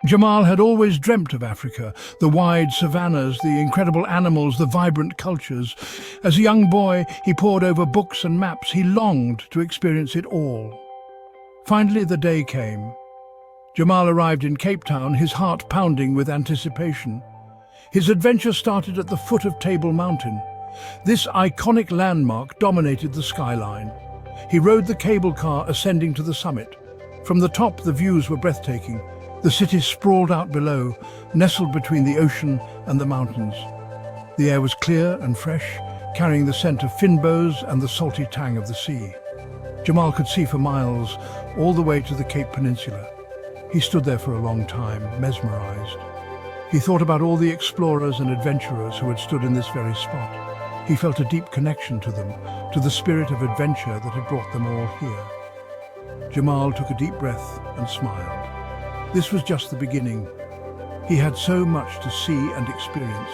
Jamal had always dreamt of Africa, the wide savannas, the incredible animals, the vibrant cultures. As a young boy, he pored over books and maps. He longed to experience it all. Finally, the day came. Jamal arrived in Cape Town, his heart pounding with anticipation. His adventure started at the foot of Table Mountain. This iconic landmark dominated the skyline. He rode the cable car ascending to the summit. From the top, the views were breathtaking. The city sprawled out below, nestled between the ocean and the mountains. The air was clear and fresh, carrying the scent of finbows and the salty tang of the sea. Jamal could see for miles, all the way to the Cape Peninsula. He stood there for a long time, mesmerized. He thought about all the explorers and adventurers who had stood in this very spot. He felt a deep connection to them, to the spirit of adventure that had brought them all here. Jamal took a deep breath and smiled. This was just the beginning. He had so much to see and experience.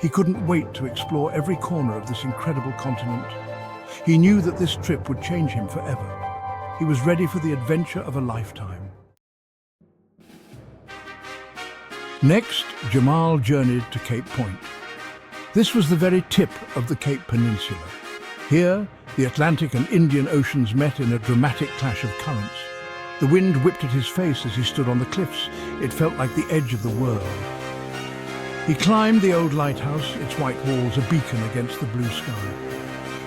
He couldn't wait to explore every corner of this incredible continent. He knew that this trip would change him forever. He was ready for the adventure of a lifetime. Next, Jamal journeyed to Cape Point. This was the very tip of the Cape Peninsula. Here, the Atlantic and Indian Oceans met in a dramatic clash of currents. The wind whipped at his face as he stood on the cliffs. It felt like the edge of the world. He climbed the old lighthouse, its white walls a beacon against the blue sky.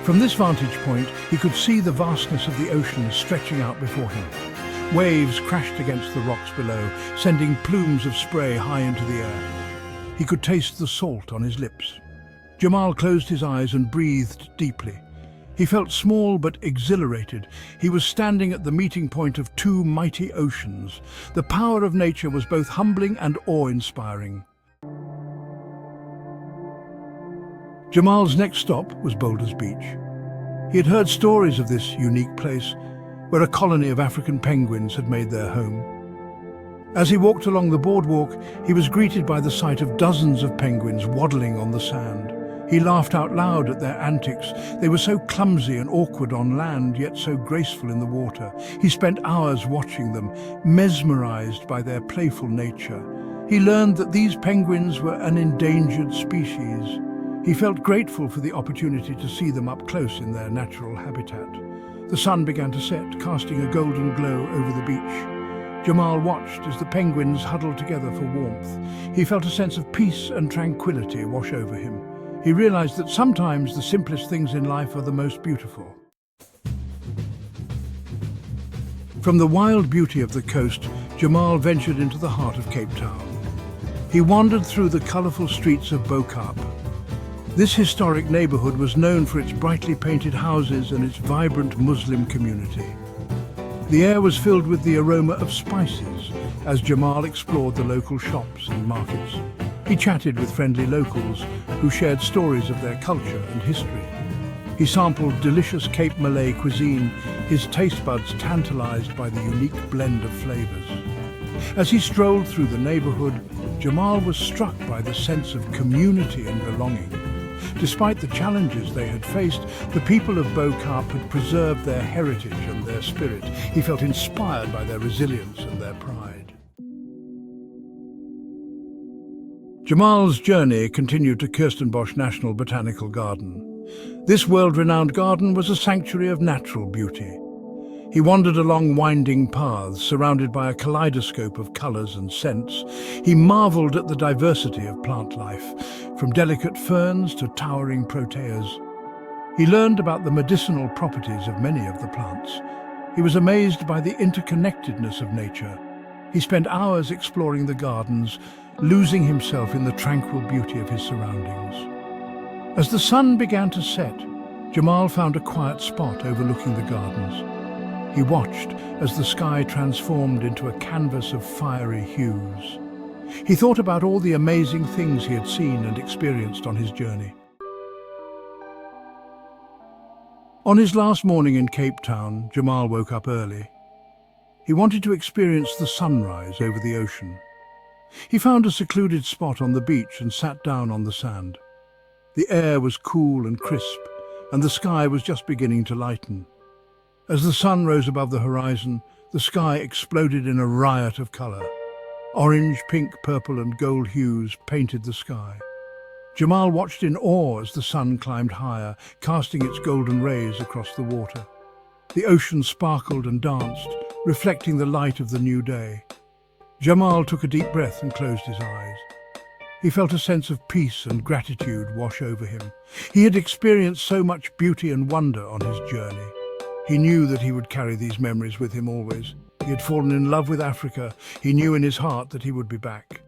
From this vantage point, he could see the vastness of the ocean stretching out before him. Waves crashed against the rocks below, sending plumes of spray high into the air. He could taste the salt on his lips. Jamal closed his eyes and breathed deeply. He felt small but exhilarated. He was standing at the meeting point of two mighty oceans. The power of nature was both humbling and awe-inspiring. Jamal's next stop was Boulders Beach. He had heard stories of this unique place, where a colony of African penguins had made their home. As he walked along the boardwalk, he was greeted by the sight of dozens of penguins waddling on the sand. He laughed out loud at their antics. They were so clumsy and awkward on land, yet so graceful in the water. He spent hours watching them, mesmerized by their playful nature. He learned that these penguins were an endangered species. He felt grateful for the opportunity to see them up close in their natural habitat. The sun began to set, casting a golden glow over the beach. Jamal watched as the penguins huddled together for warmth. He felt a sense of peace and tranquility wash over him. He realized that sometimes the simplest things in life are the most beautiful. From the wild beauty of the coast, Jamal ventured into the heart of Cape Town. He wandered through the colorful streets of Bo-Kaap. This historic neighborhood was known for its brightly painted houses and its vibrant Muslim community. The air was filled with the aroma of spices as Jamal explored the local shops and markets. He chatted with friendly locals who shared stories of their culture and history. He sampled delicious Cape Malay cuisine, his taste buds tantalized by the unique blend of flavors. As he strolled through the neighborhood, Jamal was struck by the sense of community and belonging. Despite the challenges they had faced, the people of Bo-Kaap had preserved their heritage and their spirit. He felt inspired by their resilience and their pride. Jamal's journey continued to Kirstenbosch National Botanical Garden. This world-renowned garden was a sanctuary of natural beauty. He wandered along winding paths surrounded by a kaleidoscope of colors and scents. He marveled at the diversity of plant life, from delicate ferns to towering proteas. He learned about the medicinal properties of many of the plants. He was amazed by the interconnectedness of nature. He spent hours exploring the gardens, losing himself in the tranquil beauty of his surroundings. As the sun began to set, Jamal found a quiet spot overlooking the gardens. He watched as the sky transformed into a canvas of fiery hues. He thought about all the amazing things he had seen and experienced on his journey. On his last morning in Cape Town, Jamal woke up early. He wanted to experience the sunrise over the ocean. He found a secluded spot on the beach and sat down on the sand. The air was cool and crisp, and the sky was just beginning to lighten. As the sun rose above the horizon, the sky exploded in a riot of color. Orange, pink, purple and gold hues painted the sky. Jamal watched in awe as the sun climbed higher, casting its golden rays across the water. The ocean sparkled and danced, reflecting the light of the new day. Jamal took a deep breath and closed his eyes. He felt a sense of peace and gratitude wash over him. He had experienced so much beauty and wonder on his journey. He knew that he would carry these memories with him always. He had fallen in love with Africa. He knew in his heart that he would be back.